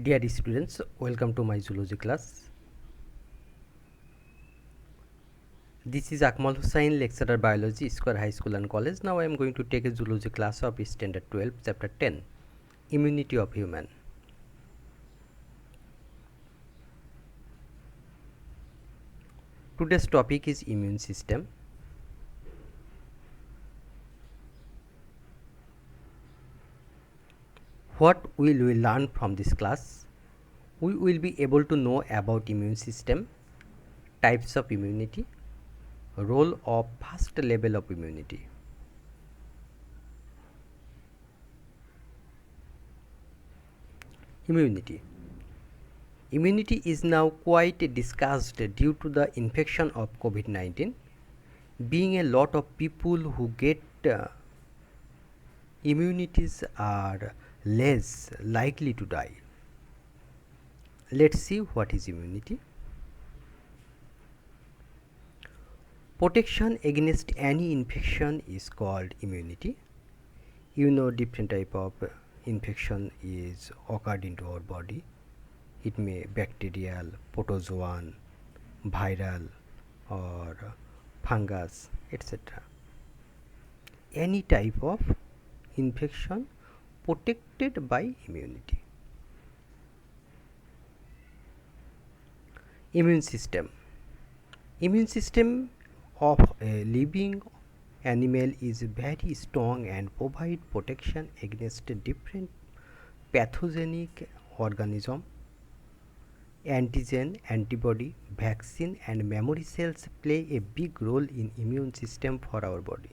Dear students, welcome to my zoology class. This is Akmal Hussain, lecturer biology, Square High School and College. Now I am going to take a zoology class of standard 12, chapter 10, immunity of human. Today's topic is immune system. What will we learn from this class? We will be able to know about immune system, types of immunity, role of first level of immunity. Immunity. Immunity is now quite discussed due to the infection of COVID-19, being a lot of people who get immunities are less likely to die. Let's see what is immunity. Protection against any infection is called immunity. You know, different type of infection is occurred into our body. It may bacterial, protozoan, viral or fungus, etc. Any type of infection protected by immunity. Immune system. Immune system of a living animal is very strong and provide protection against different pathogenic organism. Antigen, antibody, vaccine and memory cells play a big role in immune system for our body.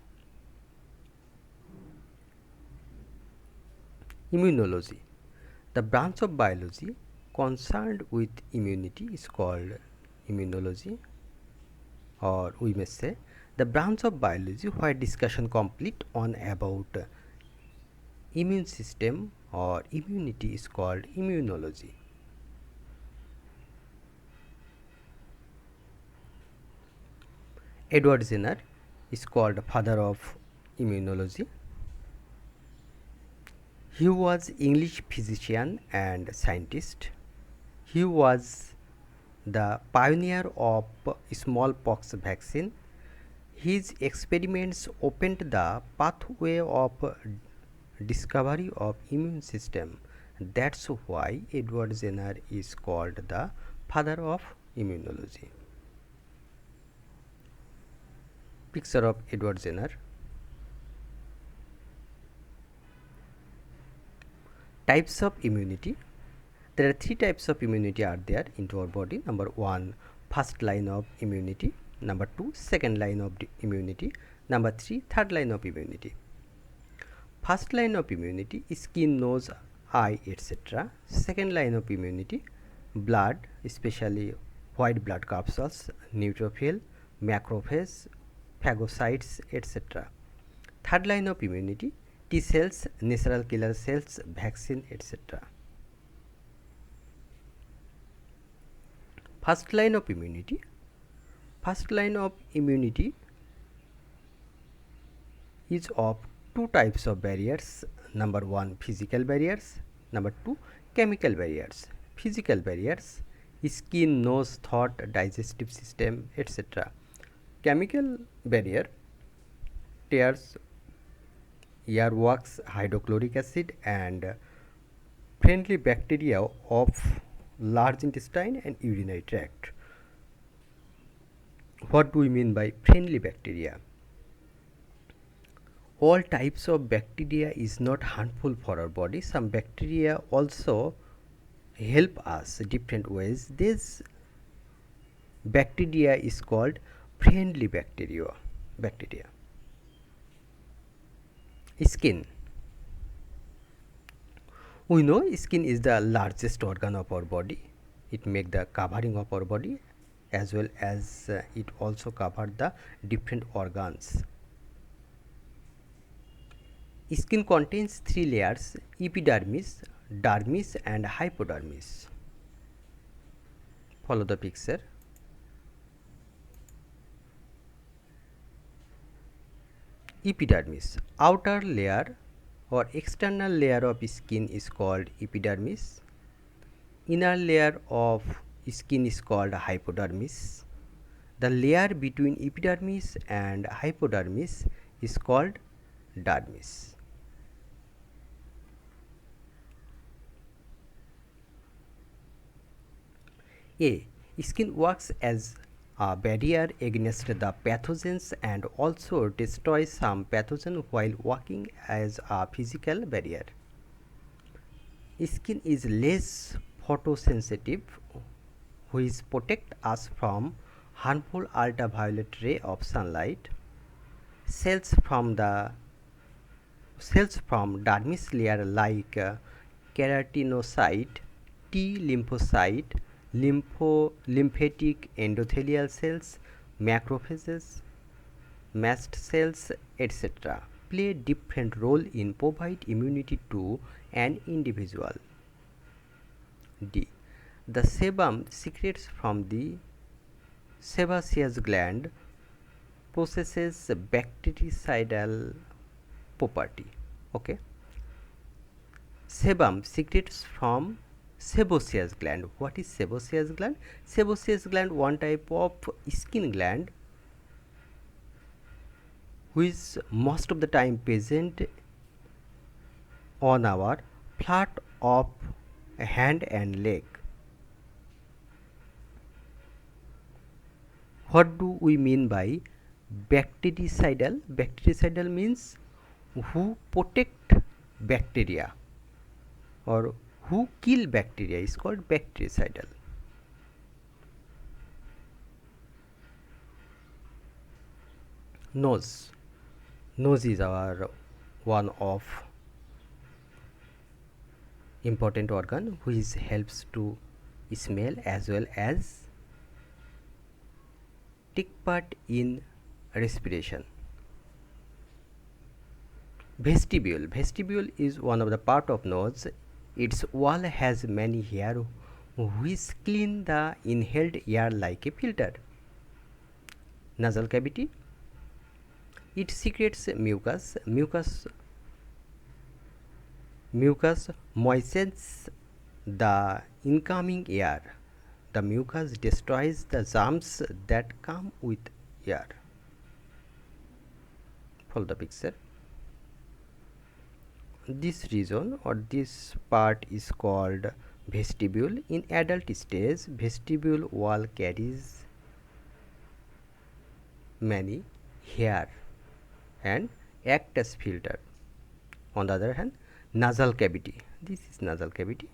Immunology. The branch of biology concerned with immunity is called immunology, or we may say the branch of biology where discussion complete on about immune system or immunity is called immunology. Edward Jenner is called father of immunology. He was English physician and scientist. He was the pioneer of smallpox vaccine. His experiments opened the pathway of discovery of immune system. That's why Edward Jenner is called the father of immunology. Picture of Edward Jenner. Types of immunity. There are three types of immunity are there into our body. Number one, first line of immunity. Number two, second line of immunity. Number three, third line of immunity. First line of immunity is skin, nose, eye, etc. Second line of immunity, blood, especially white blood corpuscles, neutrophil, macrophage, phagocytes, etc. Third line of immunity, T cells, natural killer cells, vaccine, etc. First line of immunity. First line of immunity is of two types of barriers. Number one, physical barriers. Number two, chemical barriers. Physical barriers, skin, nose, throat, digestive system, etc. Chemical barrier, tears, earwax, hydrochloric acid and friendly bacteria of large intestine and urinary tract. What do we mean by friendly bacteria? All types of bacteria is not harmful for our body. Some bacteria also help us different ways. This bacteria is called friendly bacteria. Skin. We know skin is the largest organ of our body. It makes the covering of our body as well as it also covers the different organs. Skin contains three layers: epidermis, dermis and hypodermis. Follow the picture. Epidermis, outer layer or external layer of skin is called epidermis. inner layer of skin is called hypodermis. The layer between epidermis and hypodermis is called dermis. A. Skin works as a barrier against the pathogens and also destroys some pathogen while working as a physical barrier. Skin is less photosensitive, which protect us from harmful ultraviolet ray of sunlight. Cells from dermis layer like keratinocyte, T lymphocyte, lymphatic endothelial cells, macrophages, mast cells, etc. play different role in provide immunity to an individual. D. The sebum secretes from the sebaceous gland possesses bactericidal property. Okay. Sebum secretes from sebaceous gland. What is sebaceous gland? Sebaceous gland, one type of skin gland which is most of the time present on our flat of hand and leg. What do we mean by bactericidal? Bactericidal means who protect bacteria or who kill bacteria is called bactericidal. Nose. Nose is our one of important organ which helps to smell as well as take part in respiration. Vestibule. Vestibule is one of the part of nose. Its wall has many hair which clean the inhaled air like a filter. Nasal cavity. It secretes mucus. Mucus moistens the incoming air. The mucus destroys the germs that come with air. Follow the picture. This region or this part is called vestibule. In adult stage, vestibule wall carries many hair and act as filter. On the other hand, nasal cavity. This is nasal cavity.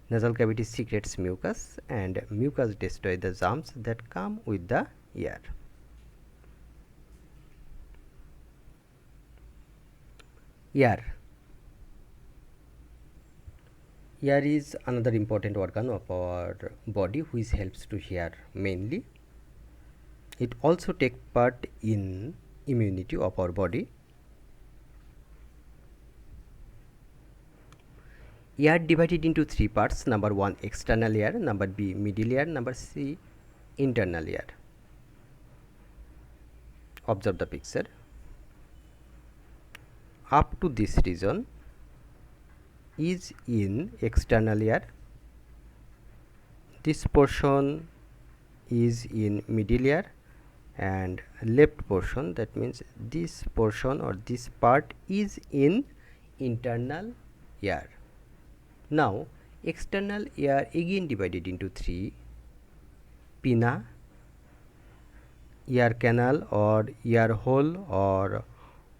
Nasal cavity secretes mucus and mucus destroys the germs that come with the air. Air. Air is another important organ of our body which helps to hear mainly. It also takes part in immunity of our body. Air divided into three parts. Number 1 external air, number B middle air, number C internal air. Observe the picture. Up to this region is in external air. This portion is in middle air and left portion, that means this portion or this part is in internal air. Now external air again divided into three: pinna, ear canal or ear hole or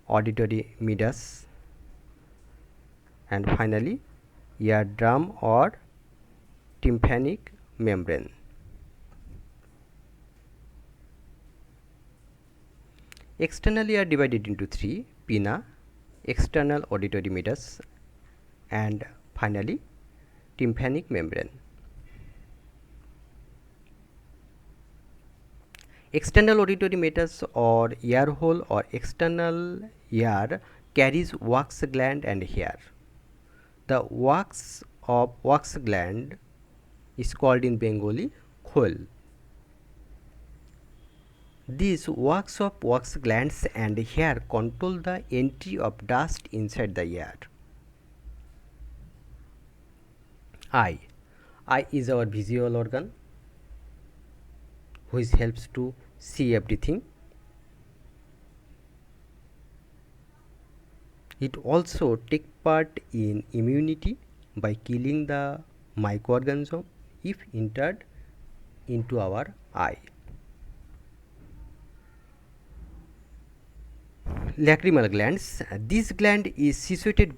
auditory meatus, and finally eardrum or tympanic membrane. External ear divided into three: pinna, external auditory meatus, and finally tympanic membrane. External auditory meatus or ear hole or external ear carries wax gland and hair. The wax of wax gland is called in Bengali khol. These wax of wax glands and hair control the entry of dust inside the air. Eye. Eye is our visual organ which helps to see everything. It also take part in immunity by killing the microorganism if entered into our eye. Lacrimal glands. This gland is situated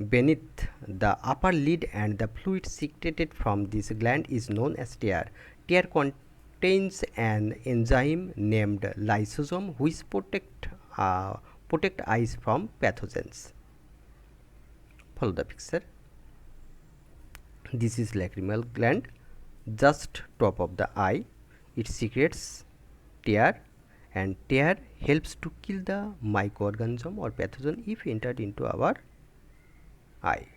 beneath the upper lid, and the fluid secreted from this gland is known as tear. Tear contains an enzyme named lysosome which protect eyes from pathogens. Follow the picture. This is lacrimal gland, just top of the eye. It secretes tear, and tear helps to kill the microorganism or pathogen if entered into our eye.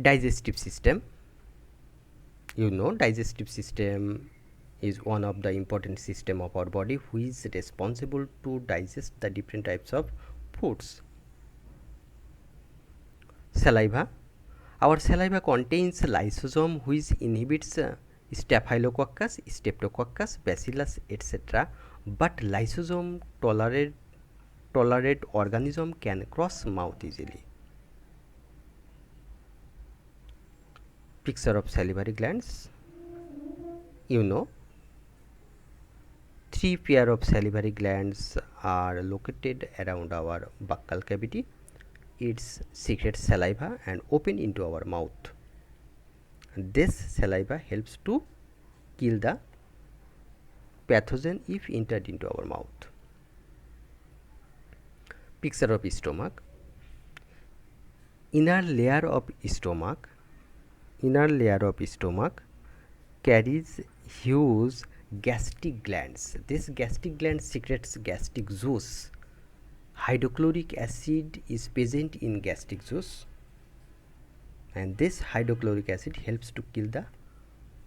Digestive system. You know, digestive system is one of the important system of our body which is responsible to digest the different types of foods. Saliva. Our saliva contains lysosome which inhibits Staphylococcus, Streptococcus, Bacillus, etc. But lysosome tolerate organism can cross mouth easily. Picture of salivary glands. You know, 3 pair of salivary glands are located around our buccal cavity. It secretes saliva and open into our mouth. This saliva helps to kill the pathogen if entered into our mouth. Picture of stomach. Inner layer of stomach carries huge gastric glands. This gastric gland secretes gastric juice. Hydrochloric acid is present in gastric juice, and this hydrochloric acid helps to kill the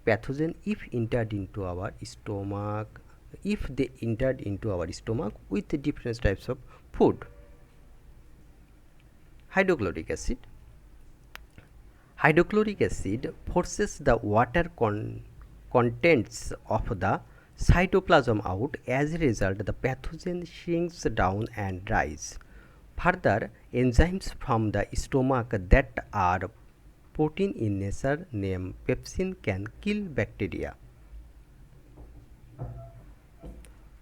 pathogen if entered into our stomach, if they entered into our stomach with the different types of food. Hydrochloric acid. Hydrochloric acid forces the water contents of the cytoplasm out. As a result, the pathogen shrinks down and dies. Further, enzymes from the stomach that are protein in nature named pepsin can kill bacteria.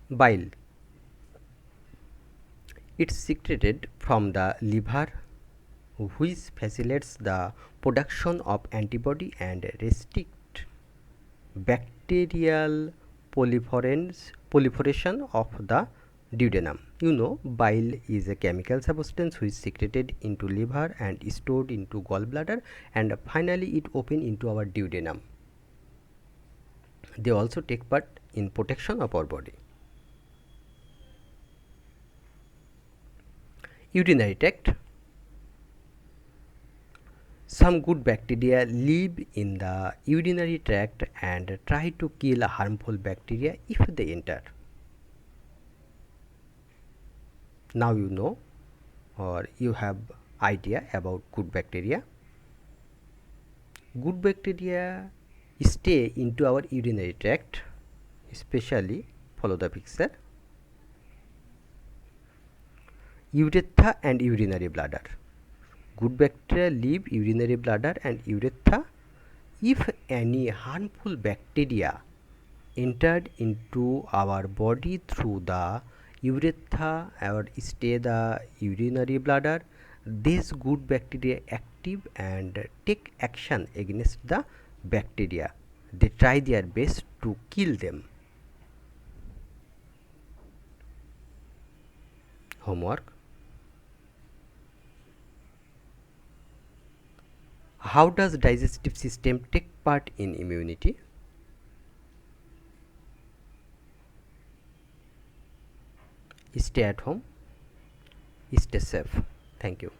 Bile. It's secreted from the liver which facilitates the production of antibody and restrict bacterial proliferation of the duodenum. You know, bile is a chemical substance which is secreted into liver and stored into gallbladder, and finally it open into our duodenum. They also take part in protection of our body. Urinary tract. Some good bacteria live in the urinary tract and try to kill harmful bacteria if they enter. Now you know, or you have idea about good bacteria. Good bacteria stay into our urinary tract, especially follow the picture. Urethra and urinary bladder. Good bacteria live urinary bladder and urethra. If any harmful bacteria entered into our body through the urethra or stay the urinary bladder, these good bacteria active and take action against the bacteria. They try their best to kill them. Homework. How does digestive system take part in immunity? Stay at home, stay safe. Thank you.